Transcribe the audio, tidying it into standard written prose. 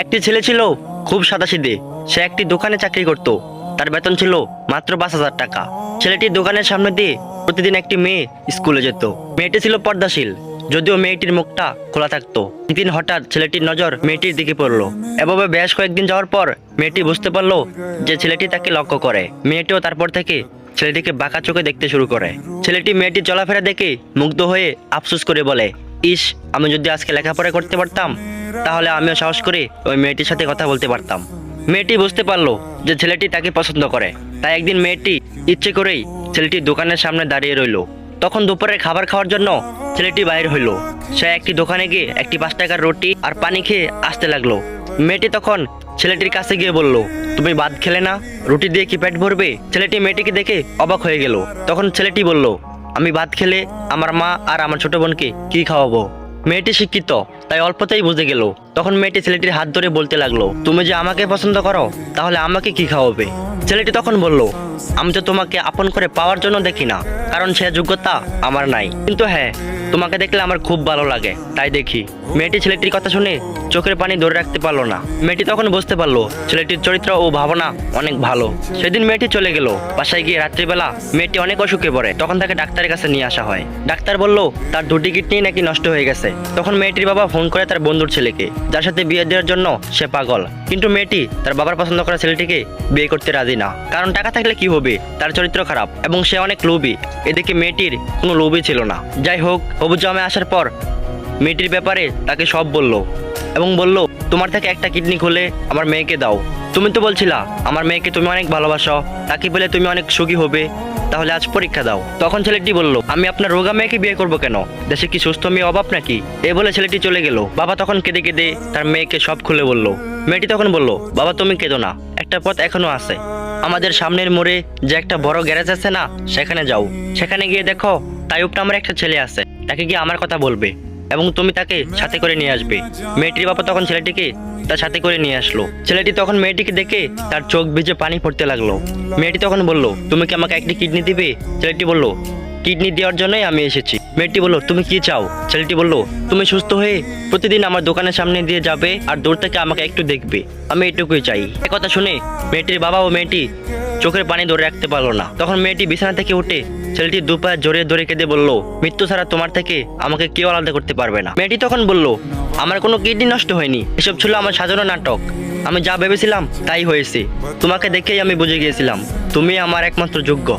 একটি ছেলে ছিল খুব সাদাসিধে। সে একটি দোকানে চাকরি করত। তার বেতন ছিল মাত্র 5,000 টাকা। ছেলেটির দোকানের সামনে দিয়ে প্রতিদিন একটি মেয়ে স্কুলে যেত। মেয়েটি ছিল পর্দাশীল, যদিও মেয়েটির মুখটা খোলা থাকতো। একদিন হঠাৎ ছেলেটির নজর মেয়েটির দিকে পড়লো। এভাবে বেশ কয়েকদিন যাওয়ার পর মেয়েটি বুঝতে পারলো যে ছেলেটি তাকে লক্ষ্য করে। মেয়েটিও তারপর থেকে ছেলেটিকে বাঁকা চোখে দেখতে শুরু করে। ছেলেটি মেয়েটির চলাফেরা দেখে মুগ্ধ হয়ে আফসোস করে বলে, ইস, আমি যদি আজকে লেখাপড়া করতে পারতাম তাহলে আমিও সাহস করে ওই মেয়েটির সাথে কথা বলতে পারতাম। মেয়েটি বুঝতে পারলো যে ছেলেটি তাকে পছন্দ করে। তাই একদিন মেয়েটি ইচ্ছে করেই ছেলেটির দোকানের সামনে দাঁড়িয়ে রইল। তখন দুপুরের খাবার খাওয়ার জন্য ছেলেটি বাইর হইল। সে একটি দোকানে গিয়ে একটি 5 টাকার রুটি আর পানি খেয়ে আসতে লাগলো। মেয়েটি তখন ছেলেটির কাছে গিয়ে বলল, তুমি ভাত খেলে না? রুটি দিয়ে কি পেট ভরবে? ছেলেটি মেয়েটিকে দেখে অবাক হয়ে গেল। তখন ছেলেটি বলল, আমি ভাত খেলে আমার মা আর আমার ছোট বোনকে কি খাওয়াবো? মেয়েটি শিক্ষিত, তাই অল্পতেই বুঝে গেল। তখন মেয়েটি ছেলেটির হাত ধরে বলতে লাগলো, তুমি যে আমাকে পছন্দ করো তাহলে আমাকে কি খাওয়াবে? ছেলেটি তখন বলল, আমি তো তোমাকে আপন করে পাওয়ার জন্য দেখি না, কারণ সে যোগ্যতা আমার নাই। কিন্তু হ্যাঁ, তোমাকে দেখলে আমার খুব ভালো লাগে, তাই দেখি। মেয়েটি ছেলেটির কথা শুনে চোখের পানি ধরে রাখতে পারলো না। মেয়েটি তখন বুঝতে পারলো ছেলেটির চরিত্র ও ভাবনা অনেক ভালো। সেদিন মেয়েটি চলে গেল। বাসায় গিয়ে রাত্রিবেলা মেয়েটি অনেক অসুখে পড়ে। তখন তাকে ডাক্তারের কাছে নিয়ে আসা হয়। ডাক্তার বলল তার 2টি কিডনি নাকি নষ্ট হয়ে গেছে। তখন মেয়েটির বাবা ফোন করে তার বন্ধুর ছেলেকে, যার সাথে বিয়ে দেওয়ার জন্য সে পাগল। কিন্তু মেয়েটি তার বাবার পছন্দ করা ছেলেটিকে বিয়ে করতে রাজি না, কারণ টাকা থাকলে কি হবে, তার চরিত্র খারাপ এবং সে অনেক লোভী। এদিকে মেয়েটির কোনো লোভই ছিল না। যাই হোক, হবু জামাই আসার পর মেয়েটির ব্যাপারে তাকে সব বলল এবং বলল, তোমার থেকে একটা কিডনি খুলে আমার মেয়েকে দাও। তুমি তো বলছিলা আমার মেয়েকে তুমি অনেক ভালোবাসো, তাকে পেলে তুমি অনেক সুখী হবে, তাহলে আজ পরীক্ষা দাও। তখন ছেলেটি বলল, আমি আপনার রোগা মেয়েকে বিয়ে করবো কেন? দেশে কি সুস্থ মেয়ে অভাব নাকি? এই বলে ছেলেটি চলে গেল। বাবা তখন কেঁদে কেঁদে তার মেয়েকে সব খুলে বলল। মেয়েটি তখন বলল, বাবা তুমি কেঁদো না, একটা পথ এখনো আছে। আমাদের সামনের মোড়ে যে একটা বড় গ্যারেজ আছে না, সেখানে যাও। সেখানে গিয়ে দেখো তাইয়ুব নামের একটা ছেলে আছে, তাকে গিয়ে আমার কথা বলবে এবং তুমি তাকে সাথে করে নিয়ে আসবে। মেয়েটির বাবা তখন ছেলেটিকে তার সাথে করে নিয়ে আসলো। ছেলেটি তখন মেয়েটিকে দেখে তার চোখ ভিজে পানি পড়তে লাগলো। মেয়েটি তখন বলল, তুমি কি আমাকে একটি কিডনি দিবে? ছেলেটি বলল, কিডনি দেওয়ার জন্যই আমি এসেছি। মেয়েটি বলল, তুমি কি চাও? ছেলেটি বলল, তুমি সুস্থ হয়ে প্রতিদিন আমার দোকানের সামনে দিয়ে যাবে আর দূর থেকে আমাকে একটু দেখবে, আমি এটুকুই চাই। একথা শুনে মেয়েটির বাবা ও মেয়েটি চোখের পানি ধরে রাখতে পারলো না। তখন মেয়েটি বিছানা থেকে উঠে ছেলেটি দুপায়ে জড়িয়ে ধরে কেঁদে বলল, মৃত্যু ছাড়া তোমার থেকে আমাকে কেউ আলাদা করতে পারবে না। মেয়েটি তখন বলল, আমার কোনো কিডনি নষ্ট হয়নি, এসব ছিল আমার সাজানো নাটক। আমি যা ভেবেছিলাম তাই হয়েছে। তোমাকে দেখেই আমি বুঝে গিয়েছিলাম তুমি আমার একমাত্র যোগ্য।